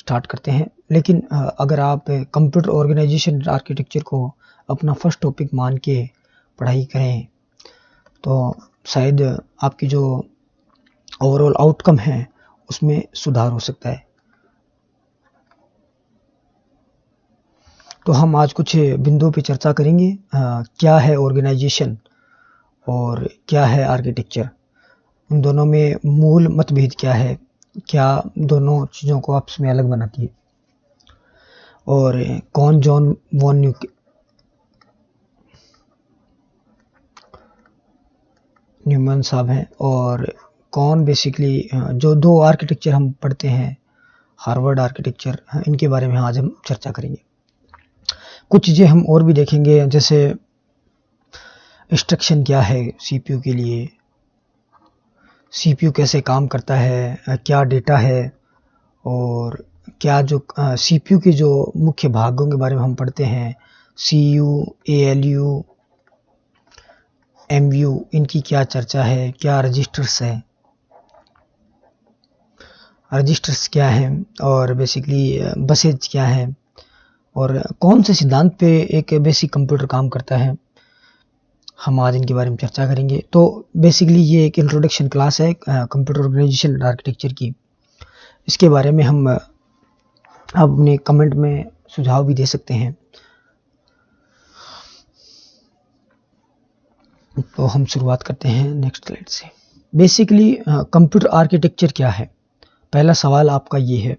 Start करते हैं। लेकिन अगर आप कंप्यूटर ऑर्गेनाइजेशन आर्किटेक्चर को अपना फर्स्ट टॉपिक मान के पढ़ाई करें तो शायद आपकी जो ओवरऑल आउटकम है उसमें सुधार हो सकता है। तो हम आज कुछ बिंदुओं पे चर्चा करेंगे। क्या है ऑर्गेनाइजेशन और क्या है आर्किटेक्चर, उन दोनों में मूल मतभेद क्या है, क्या दोनों चीज़ों को आपस में अलग बनाती है, और कौन जॉन वॉन न्यूमैन साहब हैं, और कौन बेसिकली जो दो आर्किटेक्चर हम पढ़ते हैं हार्वर्ड आर्किटेक्चर, इनके बारे में आज हम चर्चा करेंगे। कुछ चीज़ें हम और भी देखेंगे, जैसे इंस्ट्रक्शन क्या है सीपीयू के लिए, सीपीयू कैसे काम करता है, क्या डेटा है, और क्या जो सीपीयू के जो मुख्य भागों के बारे में हम पढ़ते हैं, सीयू, एएलयू, एमयू, इनकी क्या चर्चा है, क्या रजिस्टर्स है, रजिस्टर्स क्या हैं, और बेसिकली बसेज क्या है, और कौन से सिद्धांत पे एक बेसिक कंप्यूटर काम करता है, हम आज इनके बारे में चर्चा करेंगे। तो बेसिकली ये एक इंट्रोडक्शन क्लास है कंप्यूटर ऑर्गेनाइजेशन आर्किटेक्चर की। इसके बारे में हम आप अपने कमेंट में सुझाव भी दे सकते हैं। तो हम शुरुआत करते हैं नेक्स्ट स्लाइड से। बेसिकली कंप्यूटर आर्किटेक्चर क्या है, पहला सवाल आपका ये है।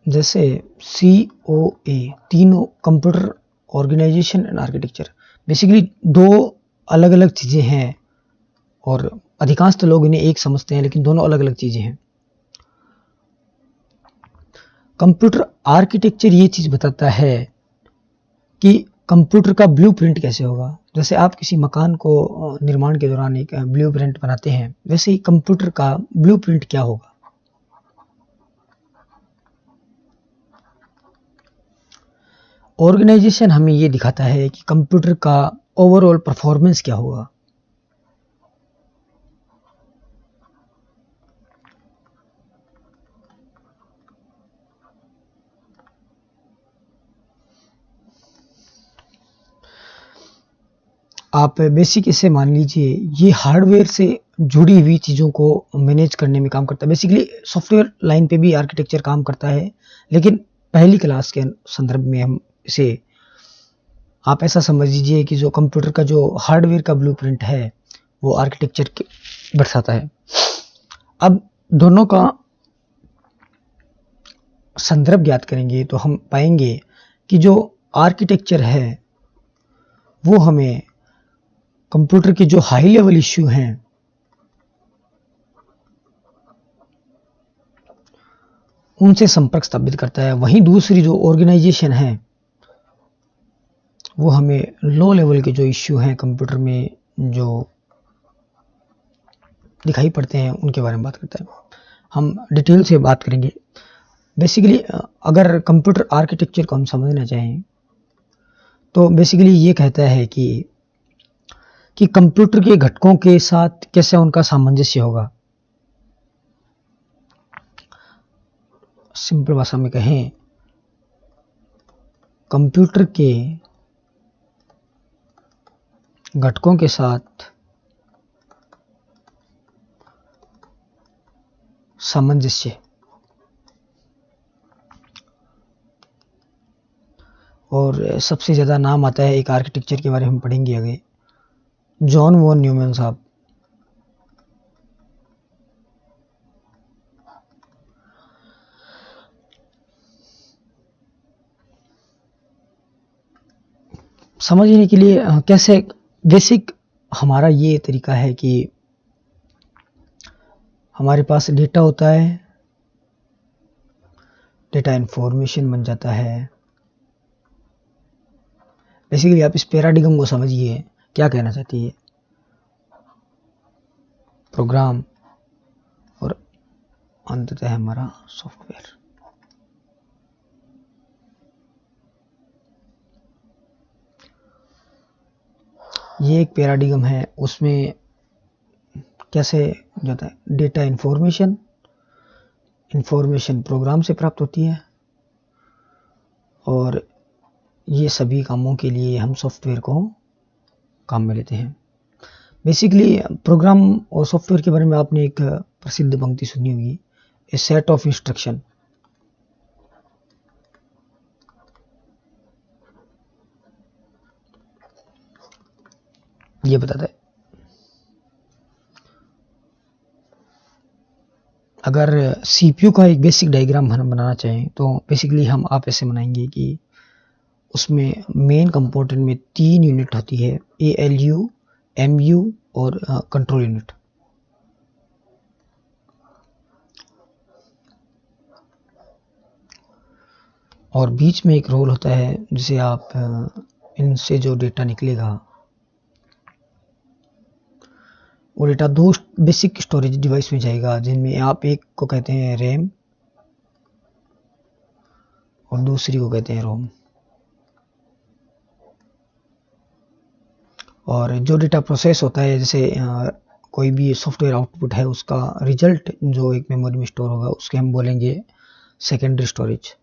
जैसे COA, तीनों computer organisation and architecture, basically दो अलग अलग चीज़ें हैं और अधिकांश तो लोग इन्हें एक समझते हैं, लेकिन दोनों अलग अलग चीज़ें हैं। कंप्यूटर आर्किटेक्चर ये चीज़ बताता है कि कंप्यूटर का ब्लूप्रिंट कैसे होगा। जैसे आप किसी मकान को निर्माण के दौरान एक ब्लूप्रिंट बनाते हैं, वैसे ही कंप्यूटर का ब्लूप्रिंट क्या होगा। ऑर्गेनाइजेशन हमें ये दिखाता है कि कंप्यूटर का ओवरऑल परफॉर्मेंस क्या होगा। आप बेसिक इसे मान लीजिए, ये हार्डवेयर से जुड़ी हुई चीज़ों को मैनेज करने में काम करता है। बेसिकली सॉफ्टवेयर लाइन पे भी आर्किटेक्चर काम करता है, लेकिन पहली क्लास के संदर्भ में हम इसे, आप ऐसा समझ लीजिए कि जो कंप्यूटर का जो हार्डवेयर का ब्लूप्रिंट है वो आर्किटेक्चर दर्शाता है। अब दोनों का संदर्भ ज्ञात करेंगे तो हम पाएंगे कि जो आर्किटेक्चर है वो हमें कंप्यूटर के जो हाई लेवल इश्यू हैं उनसे संपर्क स्थापित करता है। वहीं दूसरी जो ऑर्गेनाइजेशन है वो हमें लो लेवल के जो इश्यू हैं कंप्यूटर में जो दिखाई पड़ते हैं उनके बारे में बात करता है। हम डिटेल से बात करेंगे। बेसिकली अगर कंप्यूटर आर्किटेक्चर को हम समझना चाहें तो बेसिकली ये कहता है कि कंप्यूटर के घटकों के साथ कैसे उनका सामंजस्य होगा। सिंपल भाषा में कहें, कंप्यूटर के घटकों के साथ सामंजस्य, और सबसे ज़्यादा नाम आता है एक आर्किटेक्चर के बारे में हम पढ़ेंगे आगे, जॉन वॉन न्यूमैन साहब। समझने के लिए कैसे बेसिक हमारा ये तरीका है कि हमारे पास डेटा होता है, डेटा इन्फॉर्मेशन बन जाता है। बेसिकली आप इस पैराडिगम को समझिए, क्या कहना चाहती है, प्रोग्राम और अंततः हमारा सॉफ्टवेयर। ये एक पैराडिगम है, उसमें कैसे जाता है डेटा इन्फॉर्मेशन, इंफॉर्मेशन प्रोग्राम से प्राप्त होती है, और ये सभी कामों के लिए हम सॉफ्टवेयर को काम में लेते हैं। बेसिकली प्रोग्राम और सॉफ्टवेयर के बारे में आपने एक प्रसिद्ध पंक्ति सुनी होगी, ए सेट ऑफ इंस्ट्रक्शन। ये बताता है, अगर सीपीयू का एक बेसिक डायग्राम हम बनाना चाहें तो बेसिकली आप ऐसे बनाएंगे कि उसमें मेन कंपोनेंट में 3 यूनिट होती है, एएलयू, एमयू और कंट्रोल यूनिट। और बीच में एक रोल होता है जिसे आप इनसे जो डेटा निकलेगा वो डेटा 2 बेसिक स्टोरेज डिवाइस में जाएगा, जिनमें आप एक को कहते हैं रैम और दूसरी को कहते हैं रोम। और जो डेटा प्रोसेस होता है, जैसे कोई भी सॉफ्टवेयर आउटपुट है, उसका रिजल्ट जो एक मेमोरी में स्टोर होगा उसके हम बोलेंगे सेकेंडरी स्टोरेज।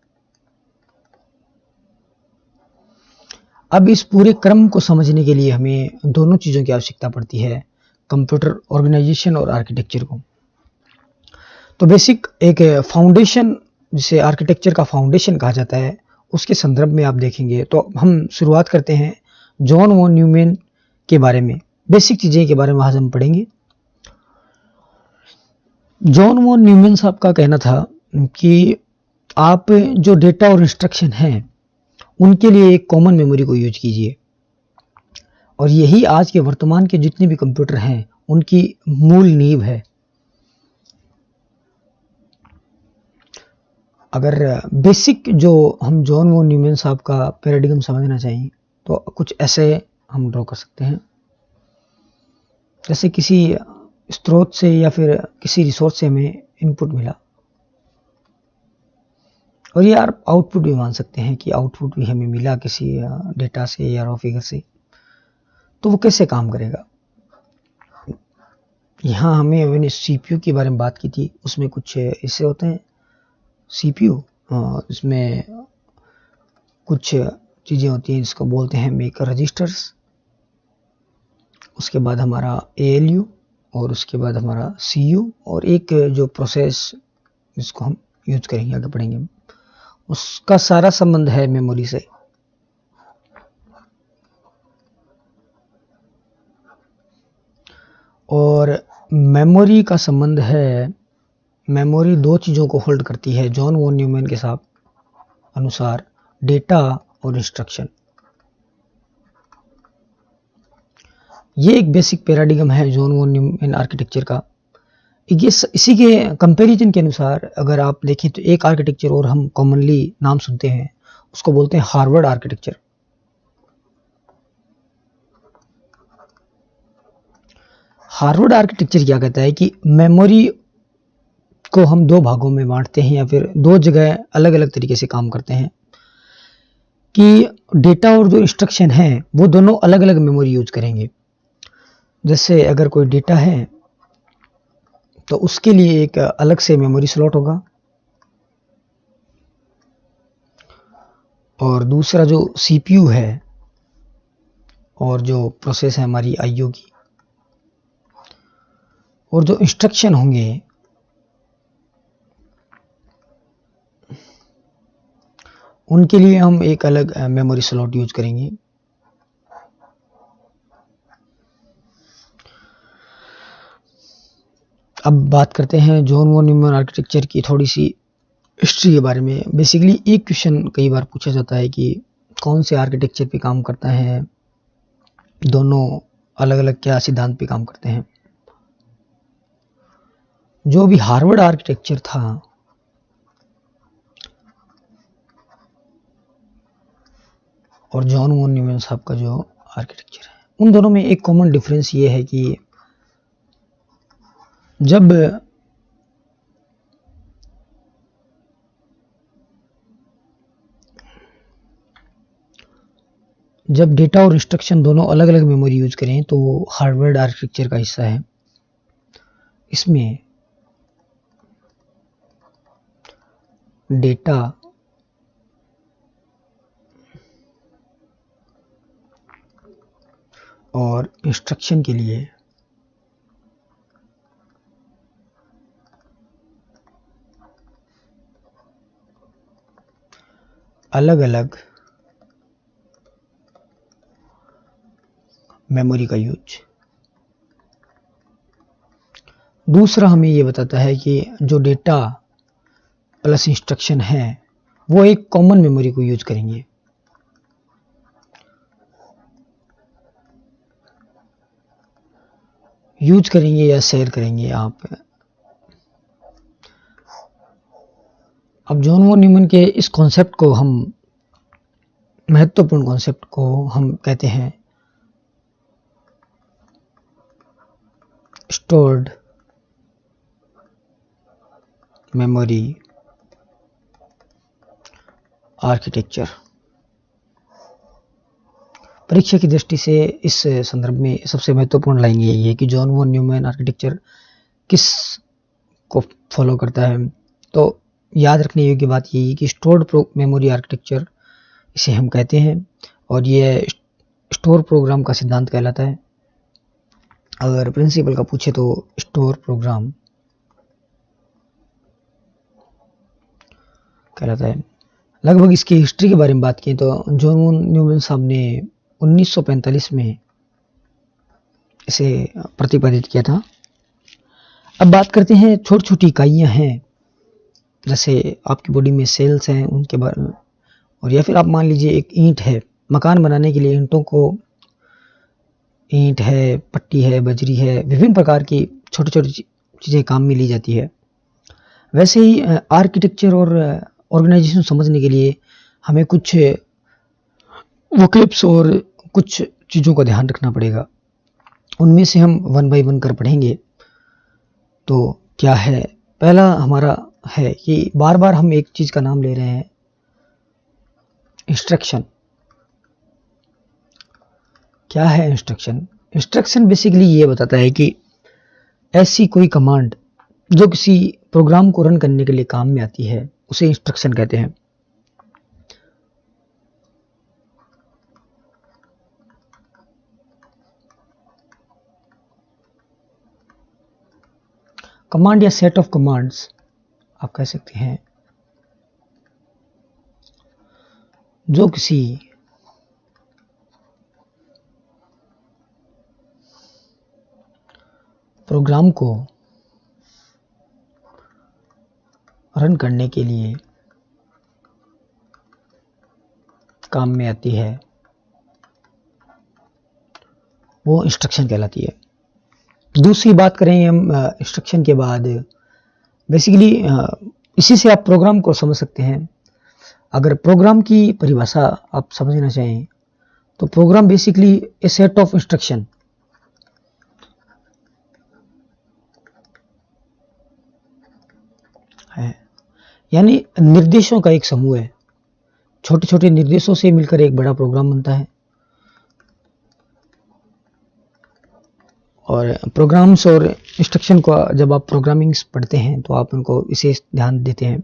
अब इस पूरे क्रम को समझने के लिए हमें दोनों चीज़ों की आवश्यकता पड़ती है, कंप्यूटर ऑर्गेनाइजेशन और आर्किटेक्चर को। तो बेसिक एक फाउंडेशन, जिसे आर्किटेक्चर का फाउंडेशन कहा जाता है, उसके संदर्भ में आप देखेंगे तो हम शुरुआत करते हैं जॉन वॉन न्यूमैन के बारे में। बेसिक चीज़ें के बारे में आज हम पढ़ेंगे। जॉन वॉन न्यूमैन साहब का कहना था कि आप जो डेटा और इंस्ट्रक्शन हैं उनके लिए एक कॉमन मेमोरी को यूज कीजिए, और यही आज के वर्तमान के जितने भी कंप्यूटर हैं उनकी मूल नींव है। अगर बेसिक जो हम जॉन वॉन न्यूमैन साहब का पैराडिगम समझना चाहिए तो कुछ ऐसे हम ड्रॉ कर सकते हैं, जैसे किसी स्रोत से या फिर किसी रिसोर्स से हमें इनपुट मिला, और ये आप आउटपुट भी मान सकते हैं कि आउटपुट भी हमें मिला किसी डेटा से या रॉ फिगर से, तो वो कैसे काम करेगा। यहाँ हमने सीपीयू के बारे में बात की थी, उसमें कुछ ऐसे होते हैं सीपीयू, इसमें कुछ चीज़ें होती हैं जिसको बोलते हैं मेकर रजिस्टर्स, उसके बाद हमारा एएलयू, और उसके बाद हमारा सीयू, और एक जो प्रोसेस जिसको हम यूज करेंगे आगे पढ़ेंगे, उसका सारा संबंध है मेमोरी से। और मेमोरी का संबंध है, मेमोरी 2 चीज़ों को होल्ड करती है जॉन वॉन न्यूमैन के साथ अनुसार, डेटा और इंस्ट्रक्शन। ये एक बेसिक पैराडिगम है जॉन वॉन न्यूमैन आर्किटेक्चर का। ये इसी के कंपैरिजन के अनुसार अगर आप देखें तो एक आर्किटेक्चर और हम कॉमनली नाम सुनते हैं, उसको बोलते हैं हार्वर्ड आर्किटेक्चर। हार्वर्ड आर्किटेक्चर क्या कहता है कि मेमोरी को हम 2 भागों में बांटते हैं, या फिर 2 जगह अलग अलग तरीके से काम करते हैं, कि डेटा और जो इंस्ट्रक्शन है वो दोनों अलग अलग मेमोरी यूज करेंगे। जैसे अगर कोई डेटा है तो उसके लिए एक अलग से मेमोरी स्लॉट होगा, और दूसरा जो सीपीयू है और जो प्रोसेस है हमारी आईओ की, और जो इंस्ट्रक्शन होंगे उनके लिए हम एक अलग मेमोरी स्लॉट यूज करेंगे। अब बात करते हैं जॉन वॉन न्यूमैन आर्किटेक्चर की थोड़ी सी हिस्ट्री के बारे में। बेसिकली एक क्वेश्चन कई बार पूछा जाता है कि कौन से आर्किटेक्चर पे काम करता है, दोनों अलग अलग क्या सिद्धांत पे काम करते हैं। जो भी हार्वर्ड आर्किटेक्चर था और जॉन वॉन न्यूमैन साहब का जो आर्किटेक्चर है, उन दोनों में एक कॉमन डिफरेंस ये है कि जब डेटा और इंस्ट्रक्शन दोनों अलग अलग मेमोरी यूज करें तो वो हार्वर्ड आर्किटेक्चर का हिस्सा है। इसमें डेटा और इंस्ट्रक्शन के लिए अलग अलग मेमोरी का यूज। दूसरा हमें ये बताता है कि जो डेटा प्लस इंस्ट्रक्शन है वो एक कॉमन मेमोरी को यूज करेंगे। या शेयर करेंगे आप। अब जॉन वॉन न्यूमैन के इस कॉन्सेप्ट को हम महत्वपूर्ण कॉन्सेप्ट को हम कहते हैं स्टोर्ड मेमोरी आर्किटेक्चर। परीक्षा की दृष्टि से इस संदर्भ में सबसे महत्वपूर्ण लाइन यही है कि जॉन वॉन न्यूमैन आर्किटेक्चर किस को फॉलो करता है। तो याद रखने योग्य बात यही है कि स्टोर्ड मेमोरी आर्किटेक्चर इसे हम कहते हैं और यह स्टोर प्रोग्राम का सिद्धांत कहलाता है। अगर प्रिंसिपल का पूछे तो स्टोर प्रोग्राम कहलाता है। लगभग इसकी हिस्ट्री के बारे में बात करें तो जॉन वॉन न्यूमैन साहब ने 1945 में इसे प्रतिपादित किया था। अब बात करते हैं छोटी छोटी इकाइयां हैं, जैसे आपकी बॉडी में सेल्स हैं उनके बारे में, और या फिर आप मान लीजिए एक ईंट है। मकान बनाने के लिए ईंटों को ईंट है, पट्टी है, बजरी है, विभिन्न प्रकार की छोटी छोटी चीज़ें काम में ली जाती है। वैसे ही आर्किटेक्चर और ऑर्गेनाइजेशन समझने के लिए हमें कुछ वोकैब्स और कुछ चीज़ों का ध्यान रखना पड़ेगा। उनमें से हम वन बाय वन कर पढ़ेंगे। तो क्या है, पहला हमारा है कि बार बार हम एक चीज़ का नाम ले रहे हैं, इंस्ट्रक्शन। क्या है इंस्ट्रक्शन? इंस्ट्रक्शन बेसिकली ये बताता है कि ऐसी कोई कमांड जो किसी प्रोग्राम को रन करने के लिए काम में आती है उसे इंस्ट्रक्शन कहते हैं। कमांड या सेट ऑफ कमांड्स आप कह सकते हैं जो किसी प्रोग्राम को रन करने के लिए काम में आती है वो इंस्ट्रक्शन कहलाती है। दूसरी बात करें हम इंस्ट्रक्शन के बाद, बेसिकली इसी से आप प्रोग्राम को समझ सकते हैं। अगर प्रोग्राम की परिभाषा आप समझना चाहें तो program basically a set of instruction है, यानी निर्देशों का एक समूह है। छोटे छोटे निर्देशों से मिलकर एक बड़ा प्रोग्राम बनता है। और प्रोग्राम्स और इंस्ट्रक्शन को जब आप प्रोग्रामिंग्स पढ़ते हैं तो आप उनको विशेष ध्यान देते हैं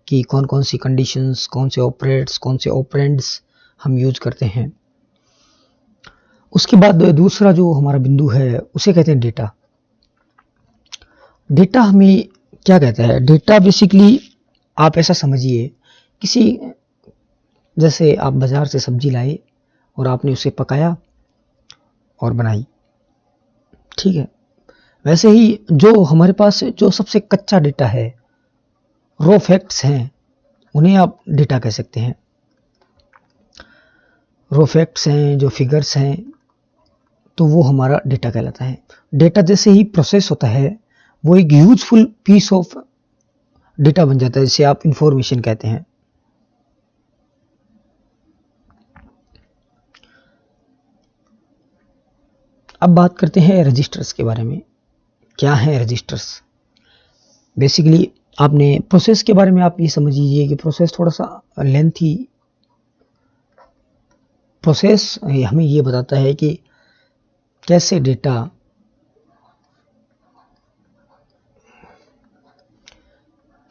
कि कौन कौन सी कंडीशंस, कौन से ऑपरेट्स, कौन से ऑपरेंड्स हम यूज करते हैं। उसके बाद दूसरा जो हमारा बिंदु है उसे कहते हैं डेटा। डेटा हमें क्या कहता है? डेटा बेसिकली आप ऐसा समझिए, किसी जैसे आप बाजार से सब्जी लाए और आपने उसे पकाया और बनाई, ठीक है। वैसे ही जो हमारे पास जो सबसे कच्चा डेटा है, रॉ फैक्ट्स हैं, उन्हें आप डेटा कह सकते हैं। रॉ फैक्ट्स हैं, जो फिगर्स हैं, तो वो हमारा डेटा कहलाता है। डेटा जैसे ही प्रोसेस होता है वो एक यूजफुल पीस ऑफ डेटा बन जाता है, जिसे आप इंफॉर्मेशन कहते हैं। अब बात करते हैं रजिस्टर्स के बारे में। क्या है रजिस्टर्स? बेसिकली आपने प्रोसेस के बारे में आप ये समझ लीजिए कि प्रोसेस थोड़ा सा लेंथी प्रोसेस हमें ये बताता है कि कैसे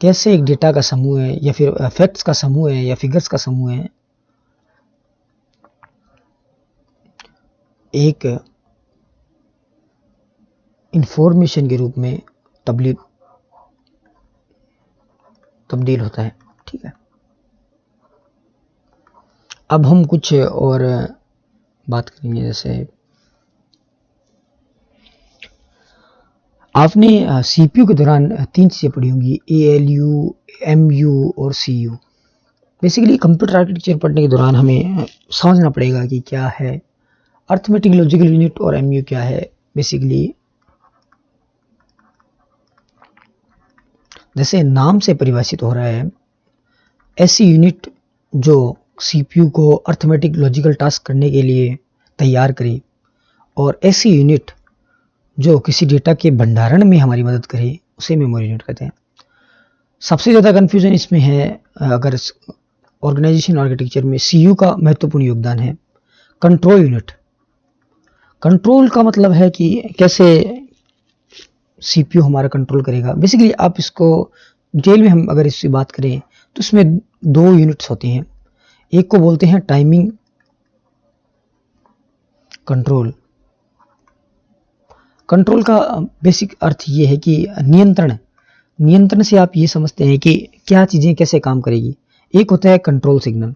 कैसे एक डेटा का समूह है या फिर फैक्ट्स का समूह है या फिगर्स का समूह है एक इंफॉर्मेशन के रूप में तब्दील होता है। ठीक है, अब हम कुछ और बात करेंगे। जैसे आपने सीपीयू के दौरान 3 चीज़ें पढ़ी होंगी, ALU, MU और CU। बेसिकली कंप्यूटर आर्किटेक्चर पढ़ने के दौरान हमें समझना पड़ेगा कि क्या है अर्थमेटिक लॉजिकल यूनिट और MU क्या है। बेसिकली जैसे नाम से परिभाषित हो रहा है, ऐसी यूनिट जो सीपीयू को अर्थमेटिक लॉजिकल टास्क करने के लिए तैयार करे, और ऐसी यूनिट जो किसी डेटा के भंडारण में हमारी मदद करे, उसे मेमोरी यूनिट कहते हैं। सबसे ज़्यादा कन्फ्यूजन इसमें है अगर ऑर्गेनाइजेशन आर्किटेक्चर में सीयू का महत्वपूर्ण योगदान है। कंट्रोल यूनिट, कंट्रोल का मतलब है कि कैसे सीपीयू हमारा कंट्रोल करेगा। बेसिकली आप इसको डिटेल में हम अगर इससे बात करें तो इसमें 2 यूनिट्स होती हैं। एक को बोलते हैं टाइमिंग कंट्रोल। कंट्रोल का बेसिक अर्थ ये है कि नियंत्रण से आप ये समझते हैं कि क्या चीज़ें कैसे काम करेगी। एक होता है कंट्रोल सिग्नल।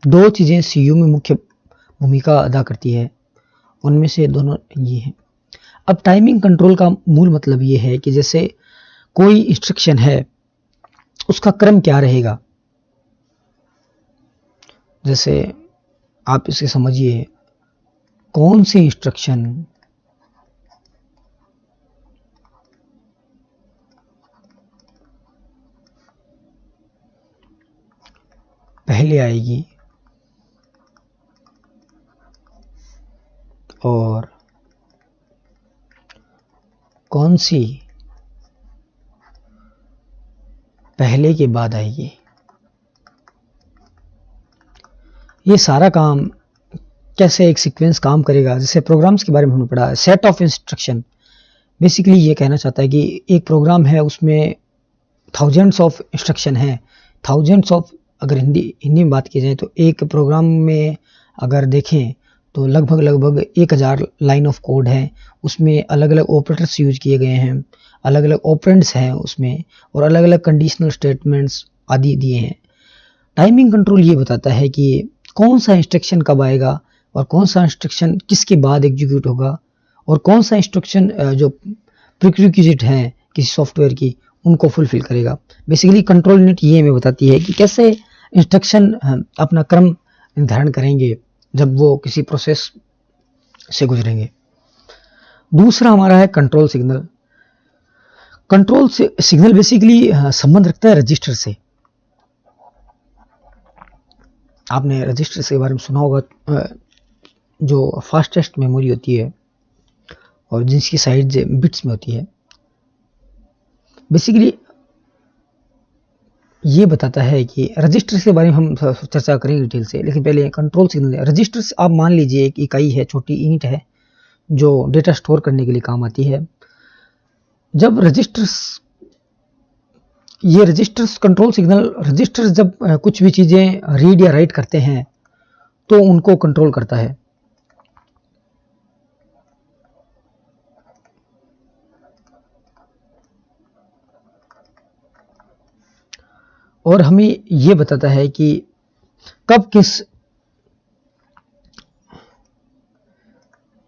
2 चीज़ें सीयू में मुख्य भूमिका अदा करती है, उनमें से दोनों ये हैं। अब टाइमिंग कंट्रोल का मूल मतलब ये है कि जैसे कोई इंस्ट्रक्शन है, उसका क्रम क्या रहेगा। जैसे आप इसे समझिए, कौन सी इंस्ट्रक्शन पहले आएगी और कौन सी पहले के बाद आएगी। ये सारा काम कैसे एक सीक्वेंस काम करेगा। जैसे प्रोग्राम्स के बारे में हमने पढ़ा, सेट ऑफ इंस्ट्रक्शन। बेसिकली ये कहना चाहता है कि एक प्रोग्राम है, उसमें थाउजेंड्स ऑफ इंस्ट्रक्शन हैं। थाउजेंड्स ऑफ, अगर हिंदी में बात की जाए तो एक प्रोग्राम में अगर देखें तो लगभग 1000 लाइन ऑफ कोड है। उसमें अलग अलग ऑपरेटर्स यूज किए गए हैं, अलग अलग ऑपरेंड्स हैं उसमें, और अलग अलग कंडीशनल स्टेटमेंट्स आदि दिए हैं। टाइमिंग कंट्रोल ये बताता है कि कौन सा इंस्ट्रक्शन कब आएगा और कौन सा इंस्ट्रक्शन किसके बाद एग्जीक्यूट होगा, और कौन सा इंस्ट्रक्शन जो प्रीरिक्विजिट है किसी सॉफ्टवेयर की, उनको फुलफिल करेगा। बेसिकली कंट्रोल यूनिट ये हमें बताती है कि कैसे इंस्ट्रक्शन अपना क्रम निर्धारण करेंगे जब वो किसी प्रोसेस से गुजरेंगे। दूसरा हमारा है control signal. Control signal basically संबंध रखता है रजिस्टर से। आपने रजिस्टर के बारे में सुना होगा, जो फास्टेस्ट मेमोरी होती है और जिसकी साइज बिट्स में होती है। बेसिकली ये बताता है कि रजिस्टर के बारे में हम चर्चा करेंगे डिटेल से, लेकिन पहले कंट्रोल सिग्नल। रजिस्टर आप मान लीजिए एक इकाई है, छोटी यूनिट है जो डेटा स्टोर करने के लिए काम आती है। जब रजिस्टर्स कंट्रोल सिग्नल, रजिस्टर्स जब कुछ भी चीज़ें रीड या राइट करते हैं तो उनको कंट्रोल करता है। और हमें ये बताता है कि कब किस,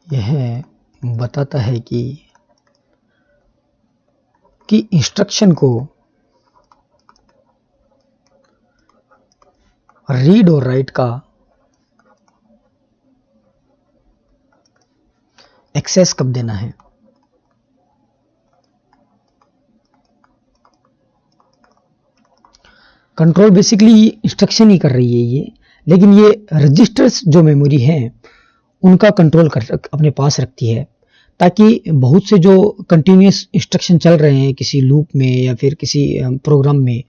यह बताता है कि इंस्ट्रक्शन को रीड और राइट का एक्सेस कब देना है। कंट्रोल बेसिकली इंस्ट्रक्शन ही कर रही है ये, लेकिन ये रजिस्टर्स जो मेमोरी हैं उनका कंट्रोल अपने पास रखती है, ताकि बहुत से जो कंटिन्यूस इंस्ट्रक्शन चल रहे हैं किसी लूप में या फिर किसी प्रोग्राम में,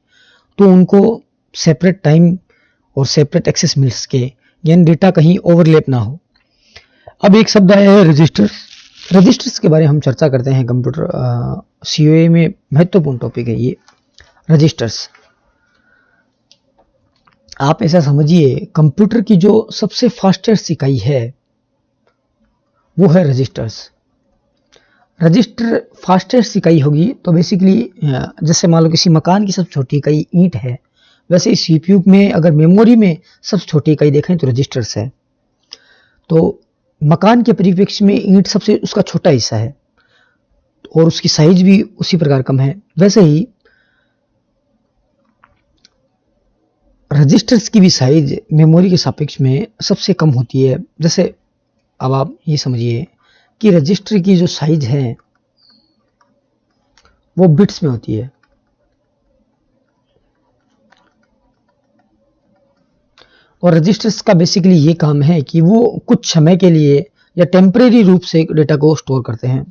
तो उनको सेपरेट टाइम और सेपरेट एक्सेस मिल सके, यानी डेटा कहीं ओवरलैप ना हो। अब एक शब्द आया है रजिस्टर्स। रजिस्टर्स के बारे में हम चर्चा करते हैं कंप्यूटर सीओए में, महत्वपूर्ण टॉपिक है ये। रजिस्टर्स। आप ऐसा समझिए, कंप्यूटर की जो सबसे फास्टेस्ट इकाई है वो है रजिस्टर्स। रजिस्टर फास्टेस्ट इकाई होगी तो बेसिकली जैसे मान लो किसी मकान की सबसे छोटी इकाई ईंट है, वैसे ही सीपीयू में अगर मेमोरी में सबसे छोटी इकाई देखें तो रजिस्टर्स है। तो मकान के परिप्रेक्ष्य में ईंट सबसे उसका छोटा हिस्सा है और उसकी साइज भी उसी प्रकार कम है। वैसे ही रजिस्टर्स की भी साइज मेमोरी के सापेक्ष में सबसे कम होती है। जैसे अब आप ये समझिए कि रजिस्टर की जो साइज है वो बिट्स में होती है और रजिस्टर्स का बेसिकली ये काम है कि वो कुछ समय के लिए या टेम्परेरी रूप से डेटा को स्टोर करते हैं।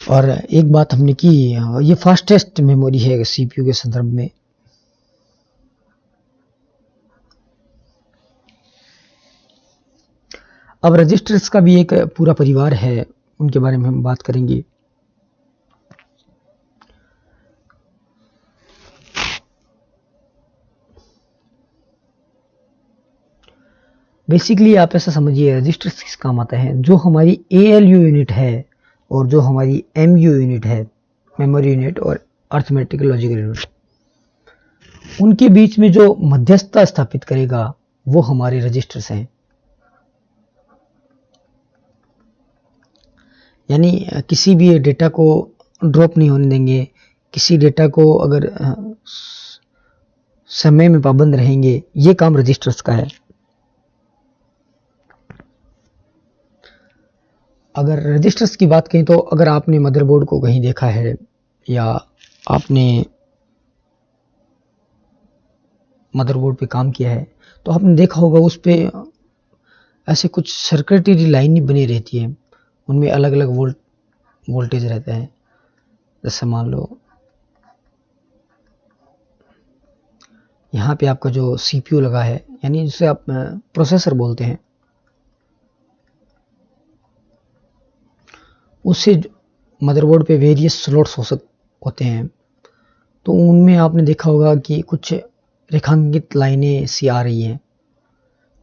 और एक बात हमने की, ये फास्टेस्ट मेमोरी है सीपीयू के संदर्भ में। अब रजिस्टर्स का भी एक पूरा परिवार है, उनके बारे में हम बात करेंगे। बेसिकली आप ऐसा समझिए, रजिस्टर्स किस काम आता है, जो हमारी एएलयू यूनिट है और जो हमारी एमयू यूनिट है, मेमोरी यूनिट और अर्थमेटिक लॉजिकल यूनिट, उनके बीच में जो मध्यस्थता स्थापित करेगा वो हमारे रजिस्टर्स हैं। यानी किसी भी डेटा को ड्रॉप नहीं होने देंगे, किसी डेटा को अगर समय में पाबंद रहेंगे, ये काम रजिस्टर्स का है। अगर रजिस्टर्स की बात करें तो अगर आपने मदरबोर्ड को कहीं देखा है या आपने मदरबोर्ड पे काम किया है तो आपने देखा होगा उस पे ऐसे कुछ सर्किटरी लाइन बनी रहती है, उनमें अलग अलग वोल्टेज रहता है। जैसे मान लो यहाँ पे आपका जो सीपीयू लगा है, यानी जिसे आप प्रोसेसर बोलते हैं, उससे मदरबोर्ड पे वेरियस स्लॉट्स होते हैं। तो उनमें आपने देखा होगा कि कुछ रेखांकित लाइनें सी आ रही हैं,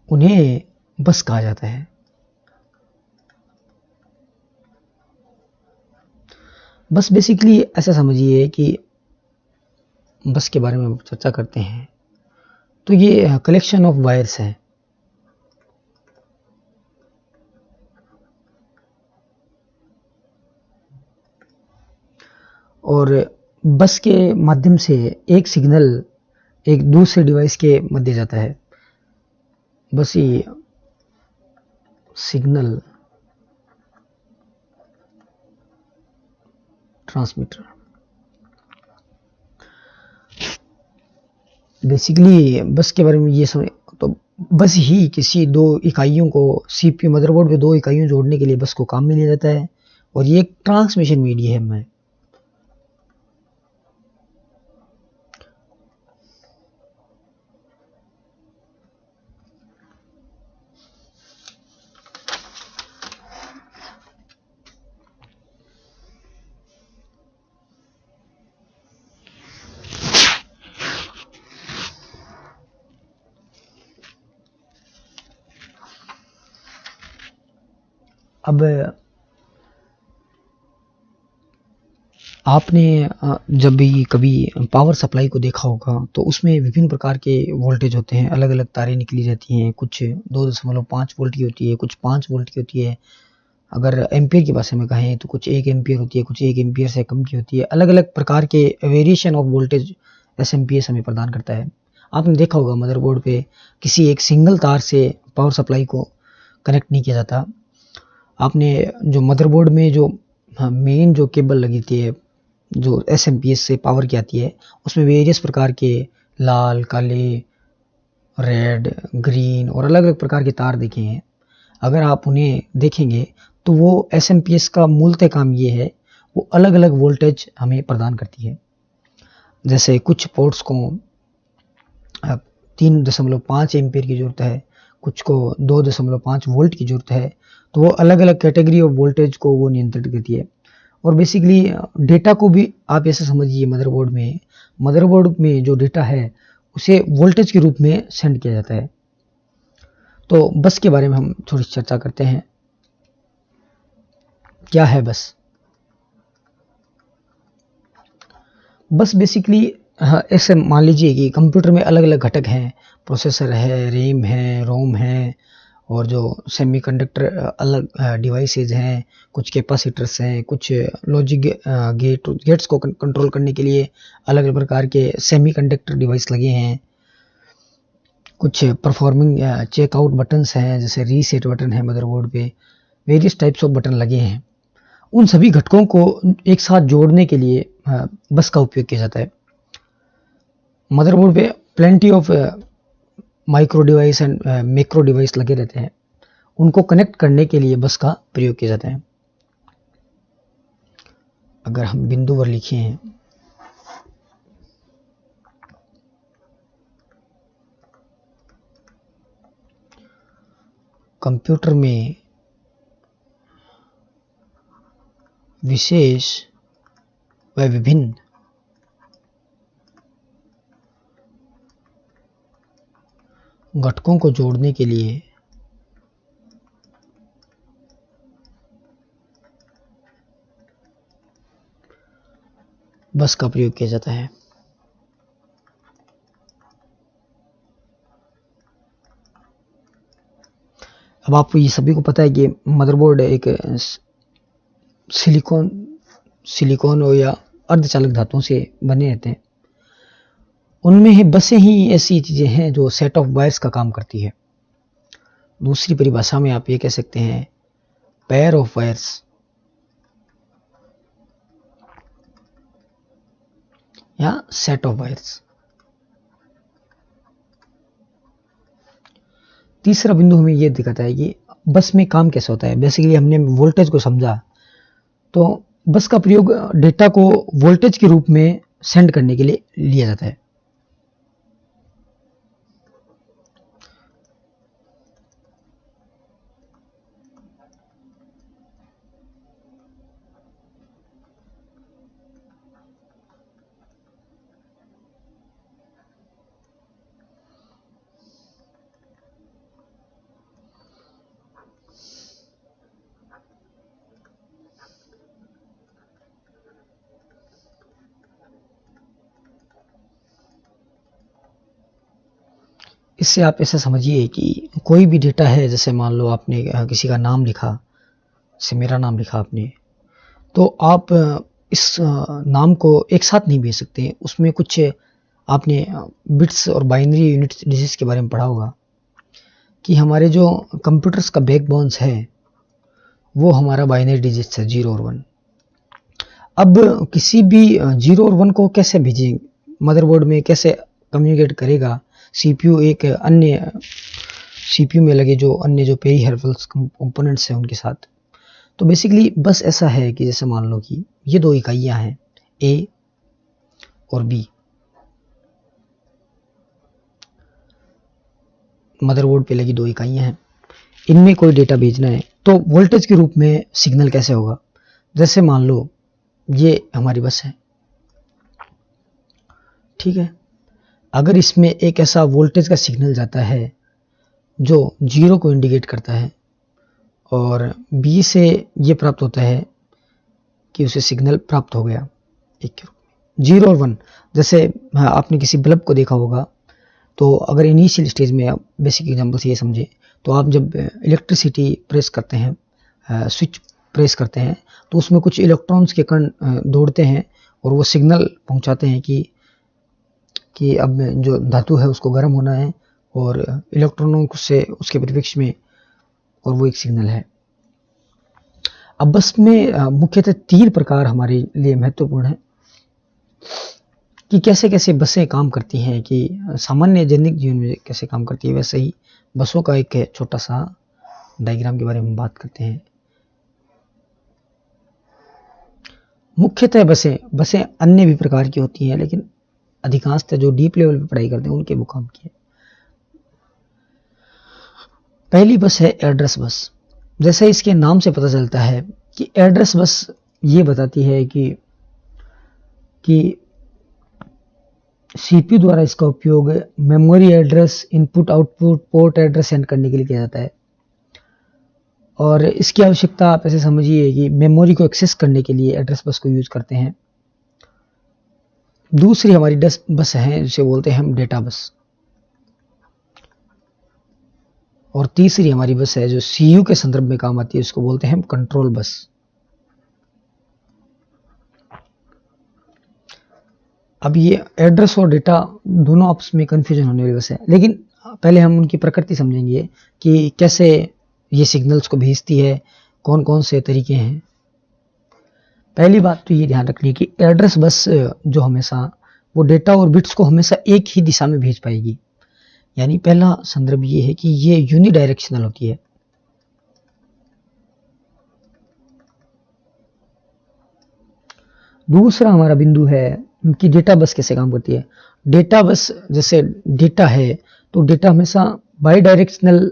उन्हें बस कहा जाता है। बस बेसिकली ऐसा समझिए कि बस के बारे में चर्चा करते हैं तो ये कलेक्शन ऑफ वायर्स है। और बस के माध्यम से एक सिग्नल एक दूसरे डिवाइस के मध्य जाता है। बस ये सिग्नल ट्रांसमीटर। बेसिकली बस के बारे में ये समझ, तो बस ही किसी दो इकाइयों को सीपीयू मदरबोर्ड पे दो इकाइयों जोड़ने के लिए बस को काम में लिया जाता है और ये एक ट्रांसमिशन मीडियम है। अब आपने जब भी कभी पावर सप्लाई को देखा होगा तो उसमें विभिन्न प्रकार के वोल्टेज होते हैं, अलग अलग तारें निकली जाती हैं, कुछ 2.5 वोल्ट की होती है, कुछ 5 वोल्ट की होती है। अगर एम्पियर की भाषा में कहें तो कुछ 1 एम्पियर होती है, कुछ 1 एम्पियर से कम की होती है। अलग अलग प्रकार के वेरिएशन ऑफ वोल्टेज एसएमपीएस हमें प्रदान करता है। आपने देखा होगा मदरबोर्ड पे किसी एक सिंगल तार से पावर सप्लाई को कनेक्ट नहीं किया जाता। आपने जो मदरबोर्ड में जो मेन जो केबल लगी थी है, जो एसएमपीएस से पावर की आती है, उसमें वेरियस प्रकार के लाल, काले, रेड, ग्रीन और अलग अलग प्रकार के तार देखे हैं। अगर आप उन्हें देखेंगे तो वो एसएमपीएस का मूलतः काम ये है, वो अलग अलग वोल्टेज हमें प्रदान करती है। जैसे कुछ पोर्ट्स को 3.5 एम्पीयर की ज़रूरत है, कुछ को 2.5 वोल्ट की ज़रूरत है। तो वो अलग-अलग कैटेगरी ऑफ वोल्टेज को वो नियंत्रित करती है। और बेसिकली डेटा को भी आप ऐसे समझिए, मदरबोर्ड में जो डेटा है उसे वोल्टेज के रूप में सेंड किया जाता है। तो बस के बारे में हम थोड़ी चर्चा करते हैं। क्या है बस? बस बेसिकली ऐसे मान लीजिए कि कंप्यूटर में अलग-अलग घटक हैं, प्रोसेसर है, रैम है, रोम है, और जो सेमीकंडक्टर अलग डिवाइसेज हैं, कुछ कैपेसिटर्स हैं, कुछ लॉजिक गेट्स को कंट्रोल करने के लिए अलग-अलग प्रकार के सेमीकंडक्टर डिवाइस लगे हैं, कुछ परफॉर्मिंग चेकआउट बटन्स हैं, जैसे रीसेट बटन है मदरबोर्ड पे, वेरियस टाइप्स ऑफ बटन लगे हैं। उन सभी घटकों को एक साथ जोड़ने के लिए बस का उपयोग किया जाता है। मदरबोर्ड पे plenty of micro device and macro device लगे रहते हैं, उनको कनेक्ट करने के लिए बस का प्रयोग किया जाता है। अगर हम बिंदुवर लिखे हैं, कंप्यूटर में विशेष व विभिन्न घटकों को जोड़ने के लिए बस का प्रयोग किया जाता है। अब आपको ये सभी को पता है कि मदरबोर्ड एक सिलिकॉन या अर्धचालक धातुओं से बने रहते हैं। उनमें ही बसें ही ऐसी चीजें हैं जो सेट ऑफ वायर्स का काम करती है। दूसरी परिभाषा में आप ये कह सकते हैं पेयर ऑफ वायर्स या सेट ऑफ वायर्स। तीसरा बिंदु हमें यह दिखाता है कि बस में काम कैसे होता है। बेसिकली हमने वोल्टेज को समझा, तो बस का प्रयोग डेटा को वोल्टेज के रूप में सेंड करने के लिए लिया जाता है। इससे आप ऐसा समझिए कि कोई भी डेटा है, जैसे मान लो आपने किसी का नाम लिखा, जैसे मेरा नाम लिखा आपने, तो आप इस नाम को एक साथ नहीं भेज सकते। उसमें कुछ आपने बिट्स और बाइनरी यूनिट डिजिट्स के बारे में पढ़ा होगा कि हमारे जो कंप्यूटर्स का बैकबोन्स है वो हमारा बाइनरी डिजिट्स है 0 और 1। अब किसी भी 0 और 1 को कैसे भेजें, मदरबोर्ड में कैसे कम्युनिकेट करेगा सीपीयू एक अन्य सीपीयू में लगे जो अन्य जो पेरिफेरल्स कंपोनेंट्स हैं उनके साथ। तो बेसिकली बस ऐसा है कि जैसे मान लो कि ये दो इकाइयां हैं ए और बी, मदरबोर्ड पे लगी दो इकाइयां हैं, इनमें कोई डेटा भेजना है तो वोल्टेज के रूप में सिग्नल कैसे होगा। जैसे मान लो ये हमारी बस है, ठीक है। अगर इसमें एक ऐसा वोल्टेज का सिग्नल जाता है जो 0 को इंडिकेट करता है और बी से ये प्राप्त होता है कि उसे सिग्नल प्राप्त हो गया एक के रूप में 0 और 1। जैसे आपने किसी बल्ब को देखा होगा, तो अगर इनिशियल स्टेज में आप बेसिक एग्जांपल से ये समझे, तो आप जब इलेक्ट्रिसिटी प्रेस करते हैं, स्विच प्रेस करते हैं, तो उसमें कुछ इलेक्ट्रॉन्स के कण दौड़ते हैं और वो सिग्नल पहुंचाते हैं कि अब जो धातु है उसको गर्म होना है, और इलेक्ट्रॉनों से उसके परिप्रेक्ष्य में, और वो एक सिग्नल है। अब बस में मुख्यतः 3 प्रकार हमारे लिए महत्वपूर्ण है कि कैसे कैसे बसें काम करती हैं, कि सामान्य दैनिक जीवन में कैसे काम करती है। वैसे ही बसों का एक छोटा सा डायग्राम के बारे में बात करते हैं। मुख्यतः बसें अन्य भी प्रकार की होती हैं, लेकिन अधिकांशतः जो डीप लेवल पे पढ़ाई करते हैं उनके वो काम की है। पहली बस है एड्रेस बस। जैसे इसके नाम से पता चलता है कि एड्रेस बस ये बताती है कि सीपीयू द्वारा इसका उपयोग memory address, input output, port address send करने के लिए किया जाता है। और इसकी आवश्यकता आप ऐसे समझिए कि मेमोरी को एक्सेस करने के लिए एड्रेस बस को यूज करते हैं। दूसरी हमारी बस है जिसे बोलते हैं हम डेटा बस। और तीसरी हमारी बस है जो सीयू के संदर्भ में काम आती है, उसको बोलते हैं हम कंट्रोल बस। अब ये एड्रेस और डेटा दोनों आपस में कंफ्यूजन होने वाली बस है, लेकिन पहले हम उनकी प्रकृति समझेंगे कि कैसे ये सिग्नल्स को भेजती है, कौन कौन से तरीके हैं। पहली बात तो ये ध्यान रखनी है कि एड्रेस बस जो हमेशा वो डेटा और बिट्स को हमेशा एक ही दिशा में भेज पाएगी। यानी पहला संदर्भ ये है कि ये यूनिडायरेक्शनल होती है। दूसरा हमारा बिंदु है कि डेटा बस कैसे काम करती है। डेटा बस, जैसे डेटा है तो डेटा हमेशा बाई डायरेक्शनल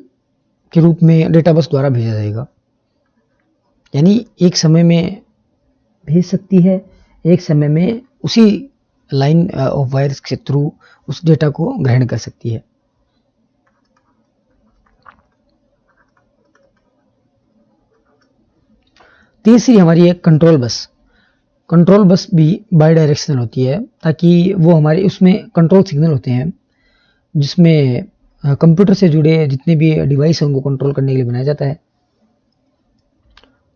के रूप में डेटा बस द्वारा भेजा जाएगा। यानी एक समय में भेज सकती है, एक समय में उसी लाइन ऑफ वायर्स के थ्रू उस डेटा को ग्रहण कर सकती है। तीसरी हमारी एक कंट्रोल बस। कंट्रोल बस भी बाई डायरेक्शनल होती है, ताकि वो हमारे उसमें कंट्रोल सिग्नल होते हैं जिसमें कंप्यूटर से जुड़े जितने भी डिवाइस हैं उनको कंट्रोल करने के लिए बनाया जाता है।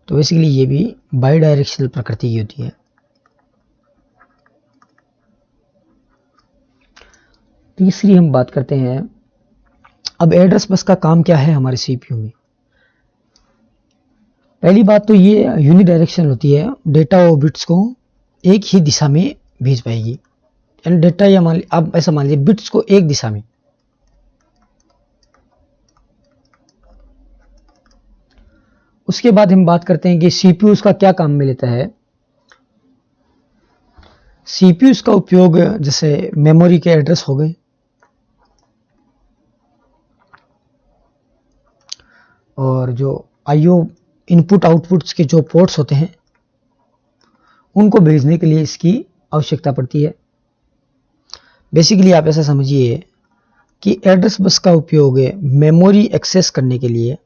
तो बेसिकली ये भी बाई डायरेक्शनल प्रकृति की होती है। तीसरी हम बात करते हैं, अब एड्रेस बस का काम क्या है हमारे सीपीयू में। पहली बात तो ये यूनिडायरेक्शनल होती है, डेटा और बिट्स को एक ही दिशा में भेज पाएगी। यानी डेटा या आप ऐसा मान लीजिए बिट्स को एक दिशा में। उसके बाद हम बात करते हैं कि सीपीयू उसका क्या काम में लेता है। सीपीयू इसका उपयोग जैसे मेमोरी के एड्रेस हो गए और जो आईओ इनपुट आउटपुट्स के जो पोर्ट्स होते हैं उनको भेजने के लिए इसकी आवश्यकता पड़ती है। बेसिकली आप ऐसा समझिए कि एड्रेस बस का उपयोग मेमोरी एक्सेस करने के लिए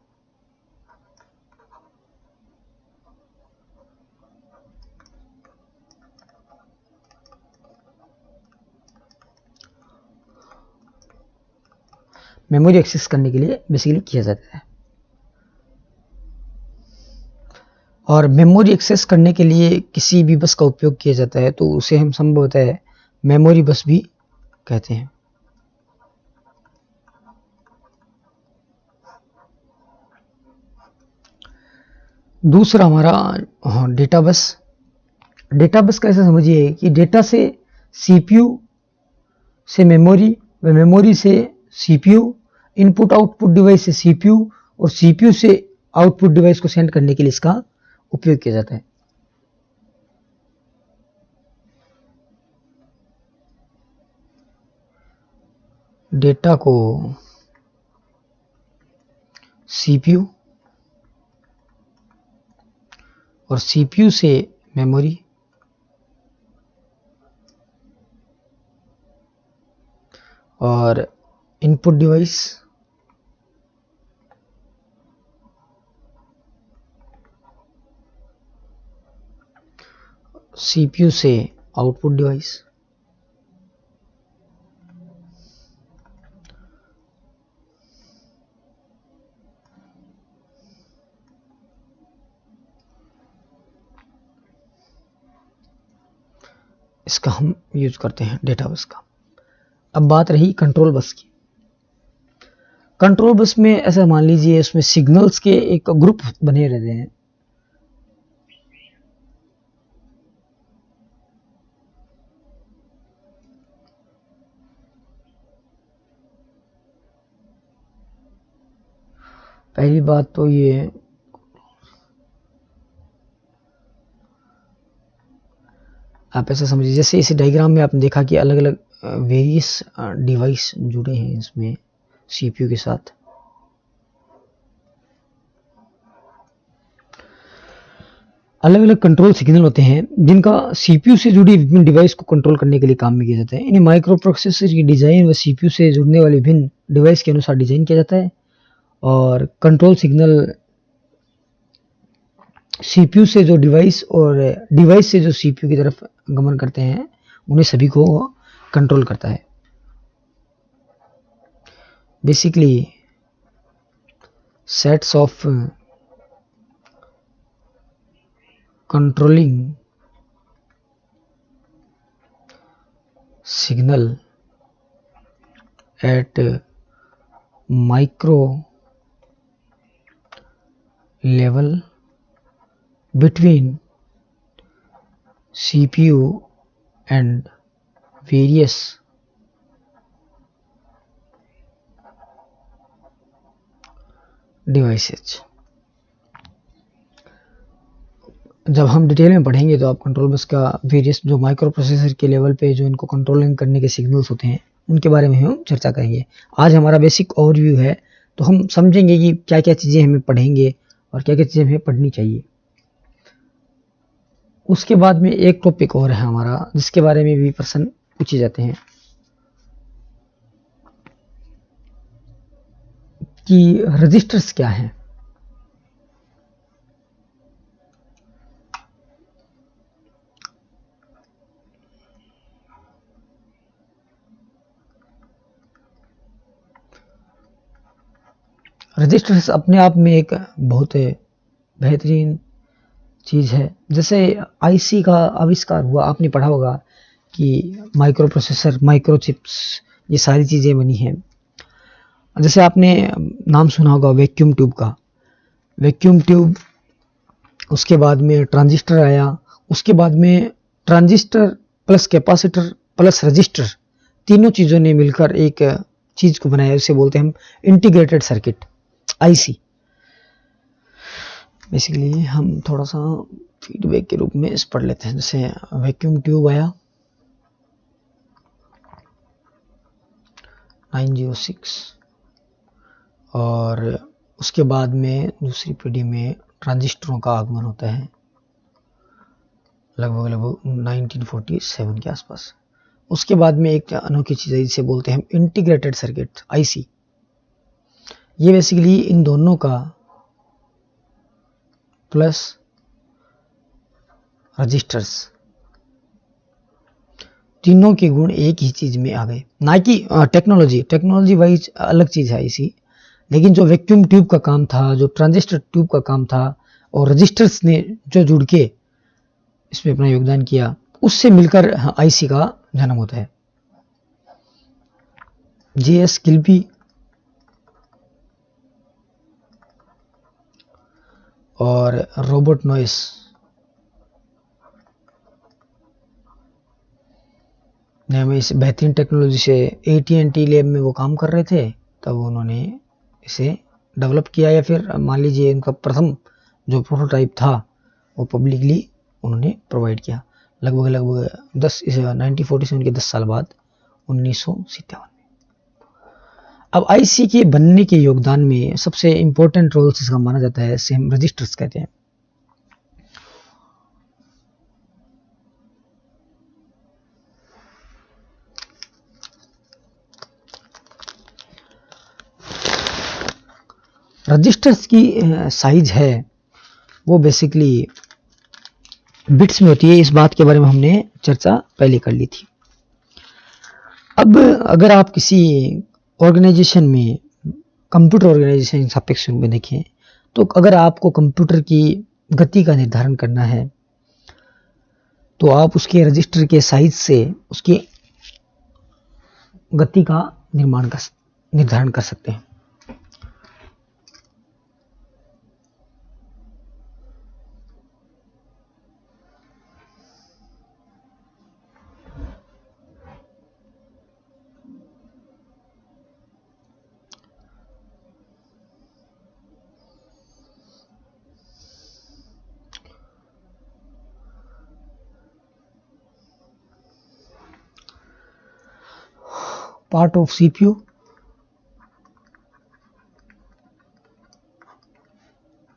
बेसिकली किया जाता है। और मेमोरी एक्सेस करने के लिए किसी भी बस का उपयोग किया जाता है तो उसे हम संभवतः मेमोरी बस भी कहते हैं। दूसरा हमारा डेटा बस। डेटा बस का ऐसा समझिए कि डेटा से सीपीयू से मेमोरी व मेमोरी से सीपीयू, इनपुट आउटपुट डिवाइस से सीपीयू और सीपीयू से आउटपुट डिवाइस को सेंड करने के लिए इसका उपयोग किया जाता है। डेटा को सीपीयू और सीपीयू से मेमोरी और इनपुट डिवाइस सीपीयू से आउटपुट डिवाइस इसका हम यूज करते हैं डेटा बस का। अब बात रही कंट्रोल बस की। कंट्रोल बस में ऐसा मान लीजिए इसमें सिग्नल्स के एक ग्रुप बने रहते हैं। पहली बात तो ये आप ऐसा समझिए, जैसे इस डायग्राम में आपने देखा कि अलग अलग वेरियस डिवाइस जुड़े हैं इसमें सीपीयू के साथ। अलग अलग कंट्रोल सिग्नल होते हैं जिनका सीपीयू से जुड़ी विभिन्न डिवाइस को कंट्रोल करने के लिए काम में किया जाता है। इन्हें माइक्रो प्रोसेसर की डिजाइन व सीपीयू से जुड़ने वाले विभिन्न डिवाइस के अनुसार डिजाइन किया जाता है। और कंट्रोल सिग्नल सीपीयू से जो डिवाइस और डिवाइस से जो सीपीयू की तरफ गमन करते हैं उन्हें सभी को कंट्रोल करता है। Basically sets of controlling signal at micro level between CPU and various devices। जब हम डिटेल में पढ़ेंगे तो आप कंट्रोल बस का वेरियस जो माइक्रो प्रोसेसर के लेवल पे जो इनको कंट्रोलिंग करने के सिग्नल्स होते हैं उनके बारे में हम चर्चा करेंगे। आज हमारा बेसिक ओवरव्यू है, तो हम समझेंगे कि क्या क्या चीज़ें हमें पढ़ेंगे और क्या क्या चीज़ें हमें पढ़नी चाहिए। उसके बाद में एक टॉपिक और है हमारा जिसके बारे में भी प्रश्न पूछे जाते हैं कि रजिस्टर्स क्या हैं। रजिस्टर्स अपने आप में एक बहुत बेहतरीन चीज़ है। जैसे आईसी का आविष्कार हुआ, आपने पढ़ा होगा कि माइक्रो प्रोसेसर, माइक्रो चिप्स, ये सारी चीज़ें बनी हैं। जैसे आपने नाम सुना होगा वैक्यूम ट्यूब का, वैक्यूम ट्यूब, उसके बाद में ट्रांजिस्टर आया, उसके बाद में transistor plus capacitor plus register, तीनों चीज़ों ने मिलकर एक चीज़ को बनाया, उसे बोलते हैं हम इंटीग्रेटेड सर्किट, आईसी। बेसिकली हम थोड़ा सा फीडबैक के रूप में इस पढ़ लेते हैं। जैसे वैक्यूम ट्यूब आया 906 और उसके बाद में दूसरी पीढ़ी में ट्रांजिस्टरों का आगमन होता है लगभग 1947 के आसपास। उसके बाद में एक अनोखी चीज़ है जिसे बोलते हैं हम इंटीग्रेटेड सर्किट, आईसी। ये बेसिकली इन दोनों का प्लस रजिस्टर्स, तीनों के गुण एक ही चीज में आ गए। ना कि टेक्नोलॉजी वाइज अलग चीज है इसी, लेकिन जो वैक्यूम ट्यूब का काम था, जो ट्रांजिस्टर ट्यूब का काम था, और रजिस्टर्स ने जो जुड़ के इसमें अपना योगदान किया, उससे मिलकर आईसी का जन्म होता है। जेएस किल्बी और रॉबर्ट नॉइस ने हमें इस बेहतरीन टेक्नोलॉजी से, AT&T लैब में वो काम कर रहे थे, तब उन्होंने इसे डेवलप किया, या फिर मान लीजिए उनका प्रथम जो प्रोटोटाइप था वो पब्लिकली उन्होंने प्रोवाइड किया लगभग 1947 के 10 साल बाद 1957 में। अब आईसी के बनने के योगदान में सबसे इंपॉर्टेंट रोल इसका माना जाता है, इसे हम रजिस्टर्स कहते हैं। रजिस्टर्स की साइज है वो बेसिकली बिट्स में होती है। इस बात के बारे में हमने चर्चा पहले कर ली थी। अब अगर आप किसी ऑर्गेनाइजेशन में, कंप्यूटर ऑर्गेनाइजेशन सापेक्ष रूप में देखें, तो अगर आपको कंप्यूटर की गति का निर्धारण करना है तो आप उसके रजिस्टर के साइज से उसकी गति का निर्धारण कर सकते हैं। पार्ट ऑफ सीपीयू,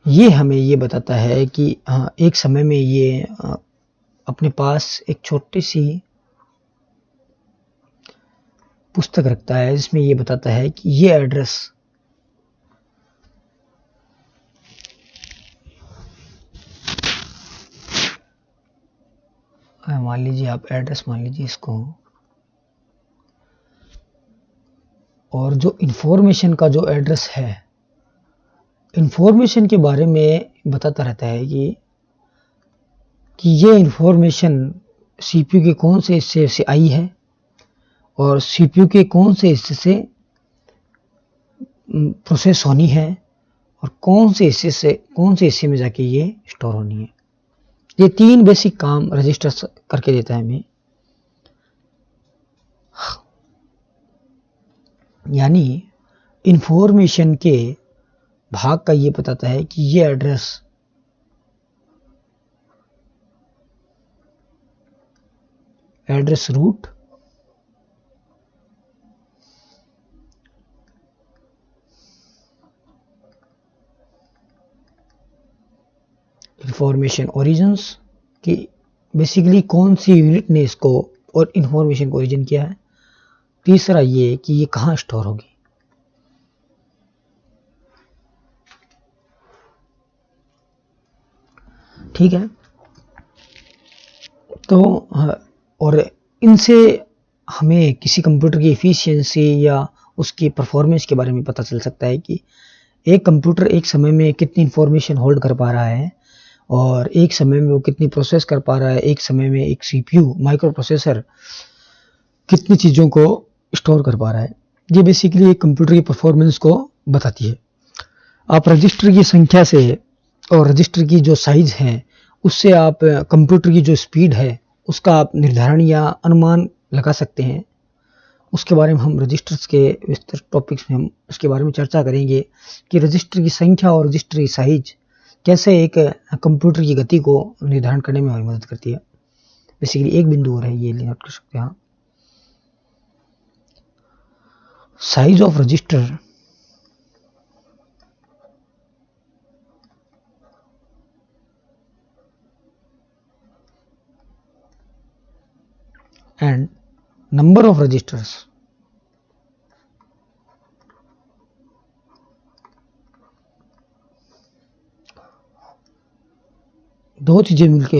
ये हमें ये बताता है कि एक समय में ये अपने पास एक छोटी सी पुस्तक रखता है जिसमें ये बताता है कि ये एड्रेस मान लीजिए, आप एड्रेस मान लीजिए इसको, और जो इन्फॉर्मेशन का जो एड्रेस है, इन्फॉर्मेशन के बारे में बताता रहता है कि ये इन्फॉर्मेशन सीपीयू के कौन से हिस्से से आई है और सीपीयू के कौन से हिस्से से प्रोसेस होनी है और कौन से हिस्से में जाके ये स्टोर होनी है। ये 3 बेसिक काम रजिस्टर करके देता है हमें। यानी इन्फॉर्मेशन के भाग का ये बताता है कि ये एड्रेस रूट, इंफॉर्मेशन ओरिजिन्स कि बेसिकली कौन सी यूनिट ने इसको और इंफॉर्मेशन को ओरिजिन किया है। तीसरा ये कि ये कहाँ स्टोर होगी। ठीक है, तो और इनसे हमें किसी कंप्यूटर की एफिशिएंसी या उसकी परफॉर्मेंस के बारे में पता चल सकता है कि एक कंप्यूटर एक समय में कितनी इंफॉर्मेशन होल्ड कर पा रहा है और एक समय में वो कितनी प्रोसेस कर पा रहा है। एक समय में एक सीपीयू माइक्रो प्रोसेसर कितनी चीज़ों को स्टोर कर पा रहा है। ये बेसिकली एक कंप्यूटर की परफॉर्मेंस को बताती है। आप रजिस्टर की संख्या से और रजिस्टर की जो साइज है उससे आप कंप्यूटर की जो स्पीड है उसका आप निर्धारण या अनुमान लगा सकते हैं। उसके बारे में हम रजिस्टर्स के विस्तृत टॉपिक्स में हम उसके बारे में चर्चा करेंगे कि रजिस्टर की संख्या और रजिस्टर की साइज कैसे एक कंप्यूटर की गति को निर्धारण करने में हमारी मदद करती है। बेसिकली एक बिंदु और है, ये नोट कर सकते हैं। Size of register and number of registers दो चीजें मिलके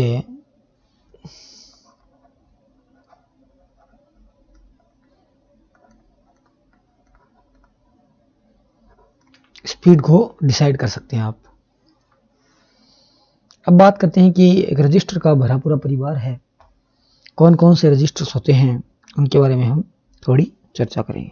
स्पीड को डिसाइड कर सकते हैं आप। अब बात करते हैं कि एक रजिस्टर का भरा पूरा परिवार है, कौन कौन से रजिस्टर्स होते हैं उनके बारे में हम थोड़ी चर्चा करेंगे।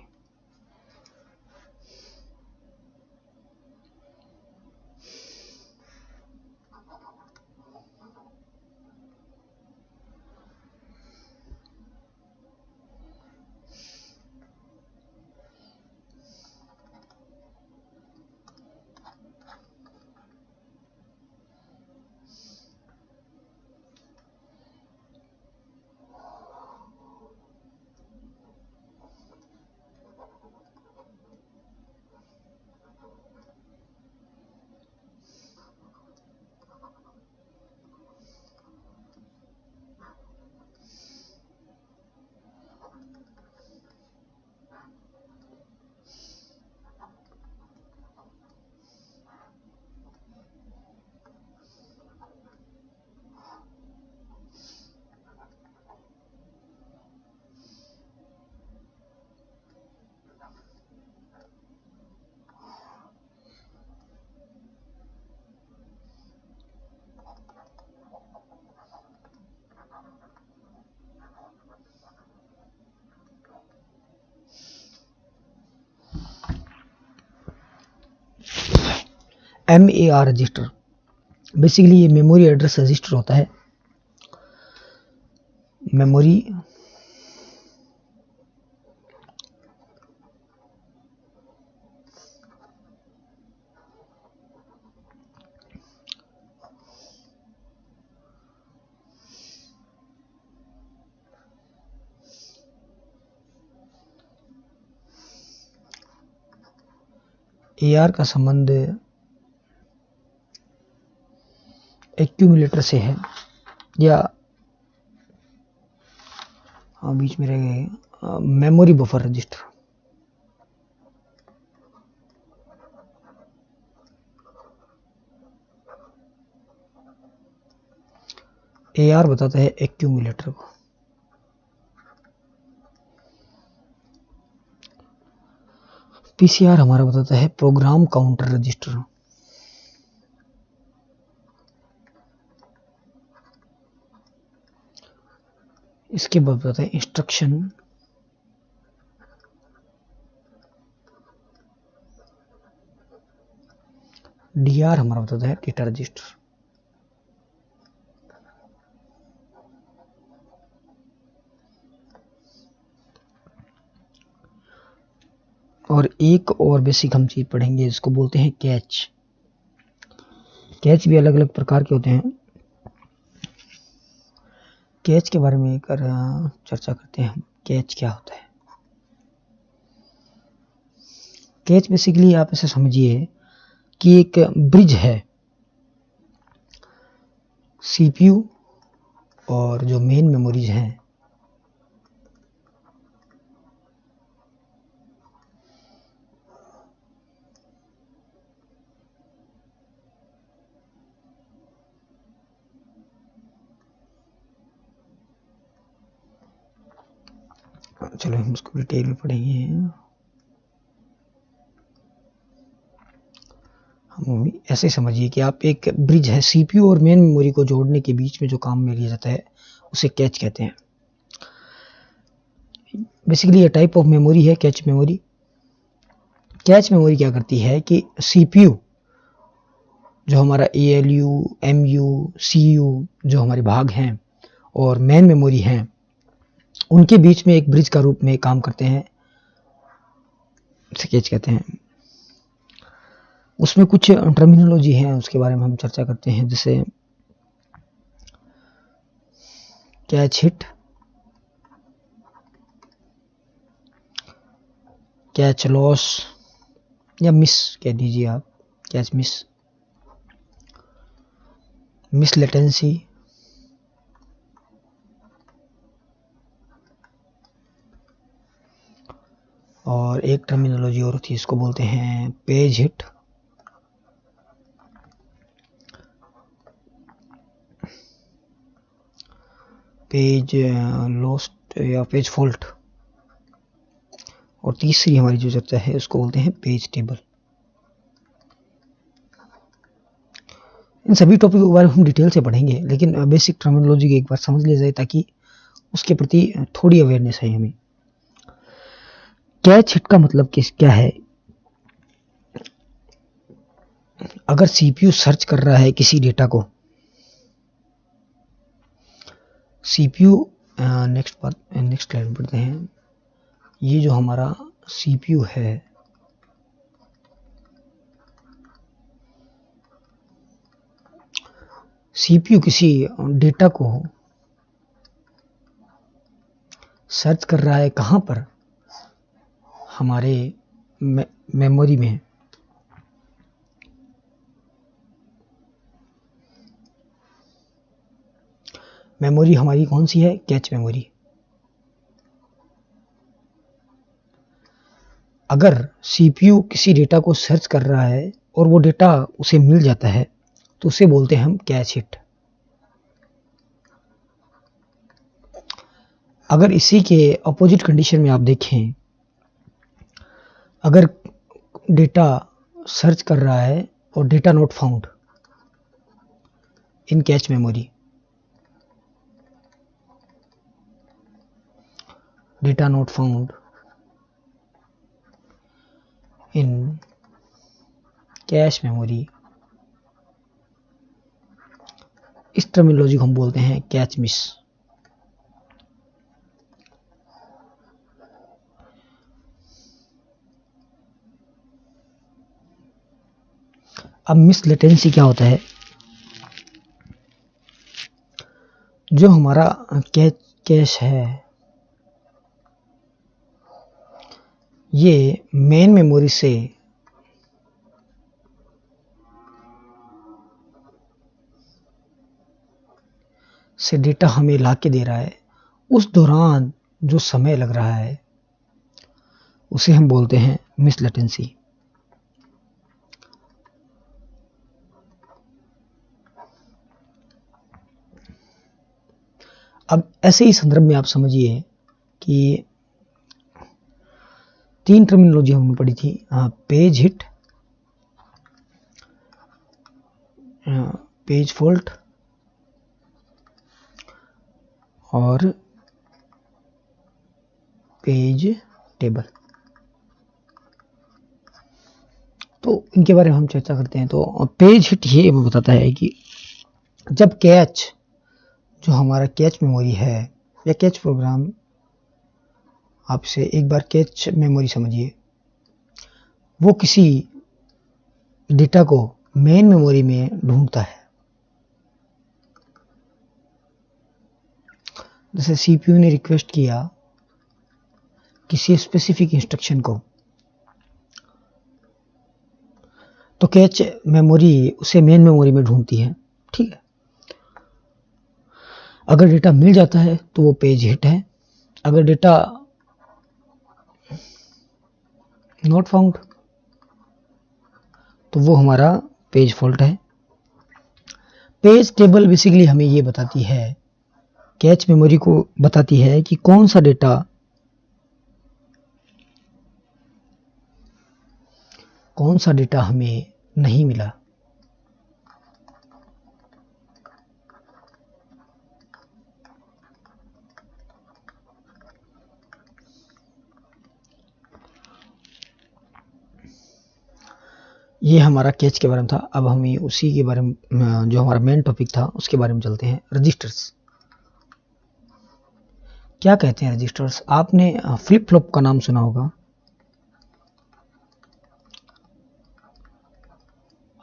MAR रजिस्टर बेसिकली ये मेमोरी एड्रेस रजिस्टर होता है। मेमोरी AR का संबंध एक्यूमुलेटर से है, या बीच में रह गए मेमोरी बफर रजिस्टर। AR बताता है एक्यूमुलेटर को। PCR हमारा बताता है प्रोग्राम काउंटर रजिस्टर। इसके बाद बताता है इंस्ट्रक्शन। DR हमारा बताता है डेटा रजिस्टर। और एक और बेसिक हम चीज पढ़ेंगे, जिसको बोलते हैं कैच। कैच भी अलग अलग प्रकार के होते हैं। कैच के बारे में कर चर्चा करते हैं हम। कैच क्या होता है? कैच बेसिकली आप ऐसे समझिए कि एक ब्रिज है CPU और जो मेन मेमोरीज हैं, चलो हम उसको डिटेल में पढ़ेंगे। हम ऐसे समझिए कि आप एक ब्रिज है CPU और मेन मेमोरी को जोड़ने के बीच में जो काम में लिया जाता है उसे कैच कहते हैं। बेसिकली ये टाइप ऑफ मेमोरी है कैच मेमोरी। कैच मेमोरी क्या करती है कि CPU जो हमारा ALU, MU, CU जो हमारे भाग हैं और मेन मेमोरी हैं, उनके बीच में एक ब्रिज का रूप में काम करते हैं, इसे कैच कहते हैं। उसमें कुछ टर्मिनोलॉजी है, उसके बारे में हम चर्चा करते हैं, जैसे कैच हिट, कैच लॉस या मिस कह दीजिए आप, कैच मिस, मिस लेटेंसी, और एक टर्मिनोलॉजी और थी, इसको बोलते हैं पेज हिट, पेज लॉस्ट या पेज फॉल्ट, और तीसरी हमारी जो चर्चा है उसको बोलते हैं पेज टेबल। इन सभी टॉपिक के बारे में हम डिटेल से पढ़ेंगे, लेकिन बेसिक टर्मिनोलॉजी को एक बार समझ लिया जाए ताकि उसके प्रति थोड़ी अवेयरनेस है हमें। कैच हिट का मतलब क्या है? अगर CPU सर्च कर रहा है किसी डेटा को, CPU नेक्स्ट स्लाइड में पढ़ते हैं। ये जो हमारा CPU है, CPU किसी डेटा को सर्च कर रहा है, कहां पर? हमारे मेमोरी में। मेमोरी हमारी कौन सी है? Cache memory. अगर CPU किसी डेटा को सर्च कर रहा है और वो डेटा उसे मिल जाता है तो उसे बोलते हैं हम कैच हिट। अगर इसी के अपोजिट कंडीशन में आप देखें, अगर डेटा सर्च कर रहा है और data not found in cache memory, data not found in cache memory, इस टर्मिनोलॉजी को हम बोलते हैं कैच मिस। अब मिस लेटेंसी क्या होता है? जो हमारा कैश है, ये मेन मेमोरी से से डेटा हमें ला के दे रहा है, उस दौरान जो समय लग रहा है उसे हम बोलते हैं मिस लेटेंसी। अब ऐसे ही संदर्भ में आप समझिए कि 3 टर्मिनोलॉजी हमने पढ़ी थी, पेज हिट, पेज फॉल्ट और पेज टेबल। तो इनके बारे में हम चर्चा करते हैं। तो पेज हिट ये बताता है कि जब कैच, जो हमारा कैच मेमोरी है या कैच प्रोग्राम, आपसे एक बार कैच मेमोरी समझिए, वो किसी डेटा को मेन मेमोरी में ढूंढता है। जैसे सीपीयू ने रिक्वेस्ट किया किसी स्पेसिफिक इंस्ट्रक्शन को, तो कैच मेमोरी उसे मेन मेमोरी में ढूंढती है, ठीक है। अगर डेटा मिल जाता है तो वो पेज हिट है, अगर डेटा नॉट फाउंड तो वो हमारा पेज फॉल्ट है। पेज टेबल बेसिकली हमें ये बताती है, कैच मेमोरी को बताती है कि कौन सा डेटा हमें नहीं मिला। ये हमारा कैच के बारे में था। अब हमें उसी के बारे में, जो हमारा मेन टॉपिक था उसके बारे में चलते हैं, रजिस्टर्स। क्या कहते हैं रजिस्टर्स? आपने फ्लिप फ्लॉप का नाम सुना होगा।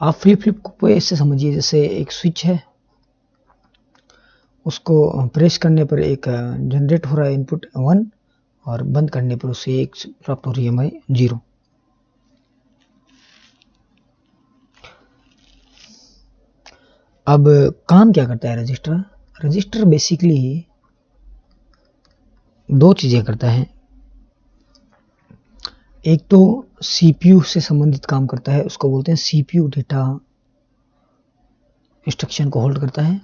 आप फ्लिप फ्लॉप को ऐसे समझिए जैसे एक स्विच है, उसको प्रेस करने पर एक जनरेट हो रहा है इनपुट 1 और बंद करने पर उसे एक प्राप्त हो रही है हमें 0। अब काम क्या करता है रजिस्टर? रजिस्टर बेसिकली 2 चीजें करता है। एक तो सीपीयू से संबंधित काम करता है, उसको बोलते हैं सीपीयू डेटा इंस्ट्रक्शन को होल्ड करता है।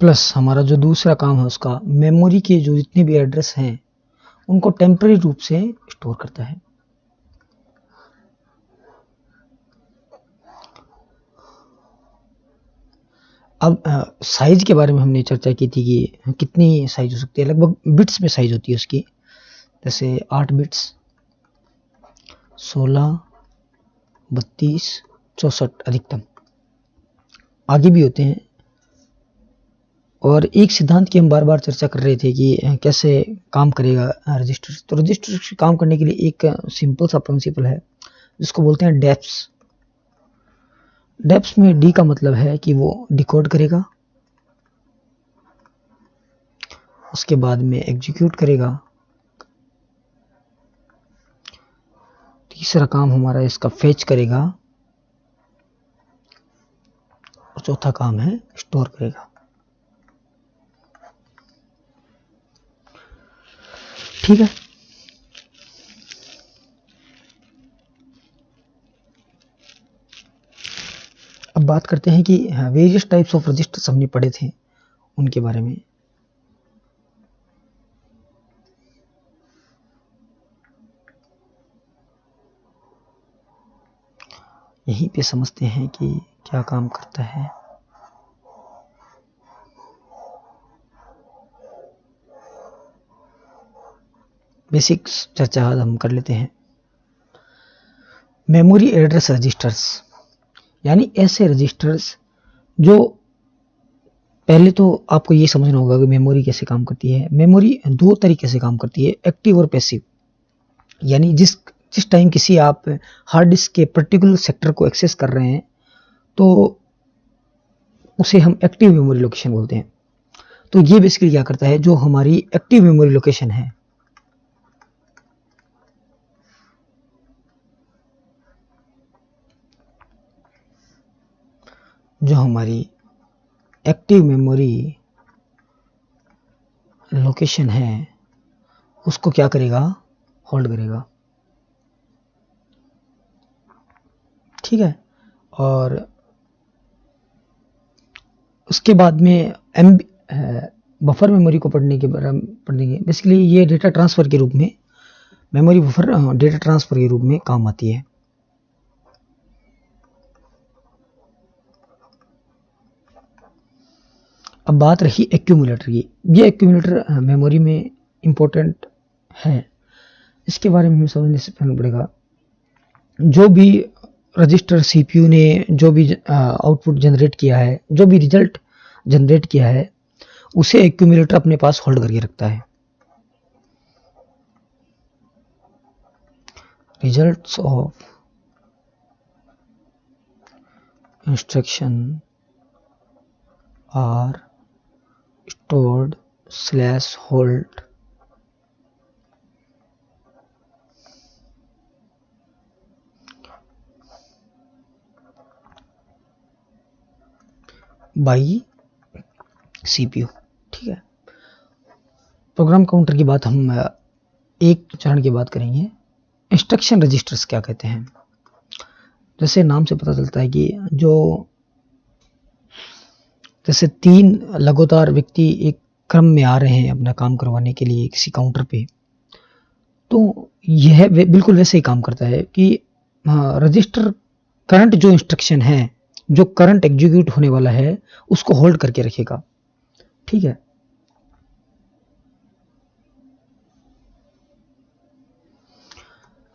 प्लस हमारा जो दूसरा काम है उसका मेमोरी के जो जितने भी एड्रेस हैं उनको टेम्पररी रूप से स्टोर करता है। अब साइज के बारे में हमने चर्चा की थी कि कितनी साइज हो सकती है, लगभग बिट्स में साइज होती है उसकी। जैसे 8 बिट्स, 16, 32, 64 अधिकतम, आगे भी होते हैं। और एक सिद्धांत की हम बार बार चर्चा कर रहे थे कि कैसे काम करेगा रजिस्टर। तो रजिस्टर काम करने के लिए एक सिंपल सा प्रिंसिपल है जिसको बोलते हैं डेप्स। डेप्स में डी का मतलब है कि वो डिकोड करेगा, उसके बाद में एग्जीक्यूट करेगा, तीसरा काम हमारा इसका फेच करेगा और चौथा काम है स्टोर करेगा। ठीक है। अब बात करते हैं कि वेरियस टाइप्स ऑफ रजिस्टर्स हमने पढ़े थे उनके बारे में। यहीं पे समझते हैं कि क्या काम करता है। बेसिक्स चर्चा हम कर लेते हैं। मेमोरी एड्रेस रजिस्टर्स, यानी ऐसे रजिस्टर्स जो, पहले तो आपको ये समझना होगा कि मेमोरी कैसे काम करती है। मेमोरी 2 तरीके से काम करती है, एक्टिव और पैसिव। यानी जिस टाइम किसी आप हार्ड डिस्क के पर्टिकुलर सेक्टर को एक्सेस कर रहे हैं तो उसे हम एक्टिव मेमोरी लोकेशन बोलते हैं। तो ये बेसिकली क्या करता है, जो हमारी एक्टिव मेमोरी लोकेशन है जो हमारी एक्टिव मेमोरी लोकेशन है उसको क्या करेगा, होल्ड करेगा। ठीक है, और उसके बाद में बफर मेमोरी को पढ़ेंगे। बेसिकली ये डेटा ट्रांसफर के रूप में, मेमोरी बफर डेटा ट्रांसफर के रूप में काम आती है। अब बात रही एक्यूमुलेटर की। ये एक्यूमुलेटर मेमोरी में इंपॉर्टेंट है, इसके बारे में हमें समझने से पहले पड़ेगा। जो भी रजिस्टर सीपीयू ने जो भी आउटपुट जनरेट किया है, जो भी रिजल्ट जनरेट किया है, उसे एक्यूमुलेटर अपने पास होल्ड करके रखता है। Results of instruction are stored / hold by CPU। ठीक है, प्रोग्राम काउंटर की बात हम एक चरण के बाद करेंगे। इंस्ट्रक्शन रजिस्टर्स क्या कहते हैं? जैसे नाम से पता चलता है कि जैसे 3 लगातार व्यक्ति एक क्रम में आ रहे हैं अपना काम करवाने के लिए किसी काउंटर पे, तो यह बिल्कुल वैसे ही काम करता है कि रजिस्टर करंट जो इंस्ट्रक्शन है, जो करंट एग्जीक्यूट होने वाला है, उसको होल्ड करके रखेगा। ठीक है,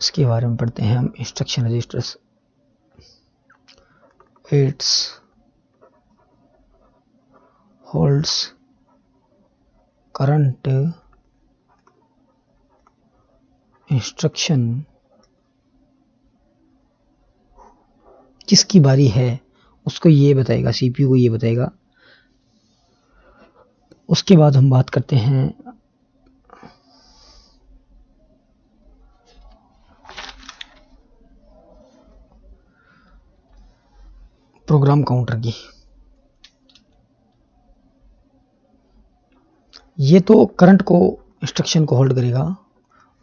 इसके बारे में पढ़ते हैं हम। Instruction registers, it's holds current instruction, किसकी बारी है उसको ये बताएगा, सीपीयू को ये बताएगा। उसके बाद हम बात करते हैं प्रोग्राम काउंटर की। ये तो करंट को, इंस्ट्रक्शन को होल्ड करेगा।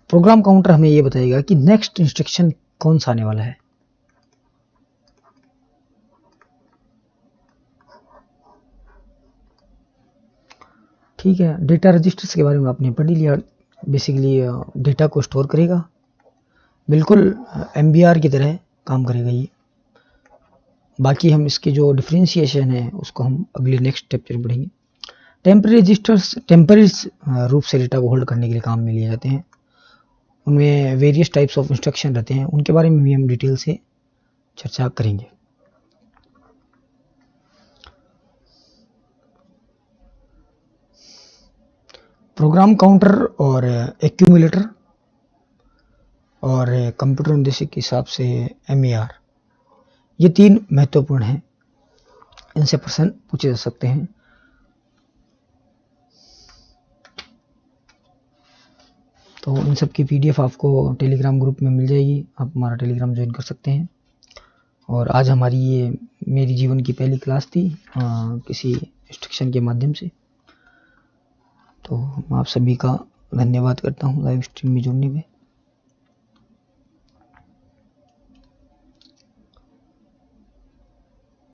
प्रोग्राम काउंटर हमें ये बताएगा कि नेक्स्ट इंस्ट्रक्शन कौन सा आने वाला है। ठीक है, डेटा रजिस्टर्स के बारे में आपने पढ़ ही लिया। बेसिकली डेटा को स्टोर करेगा, बिल्कुल एमबीआर की तरह काम करेगा ये। बाकी हम इसके जो डिफरेंशिएशन है उसको हम अगले नेक्स्ट चैप्टर में पढ़ेंगे। टेम्पररी रजिस्टर्स टेम्पररी रूप से डेटा को होल्ड करने के लिए काम में लिए जाते हैं। उनमें वेरियस टाइप्स ऑफ इंस्ट्रक्शन रहते हैं, उनके बारे में भी हम डिटेल से चर्चा करेंगे। प्रोग्राम काउंटर और एक्यूमुलेटर और कंप्यूटर उद्देश्य के हिसाब से एमईआर, ये 3 महत्वपूर्ण हैं। इनसे प्रश्न पूछे जा सकते हैं। तो इन सब की पीडीएफ आपको टेलीग्राम ग्रुप में मिल जाएगी, आप हमारा टेलीग्राम ज्वाइन कर सकते हैं। और आज हमारी ये मेरी जीवन की पहली क्लास थी किसी इंस्ट्रक्शन के माध्यम से। तो मैं आप सभी का धन्यवाद करता हूँ लाइव स्ट्रीम में जुड़ने में।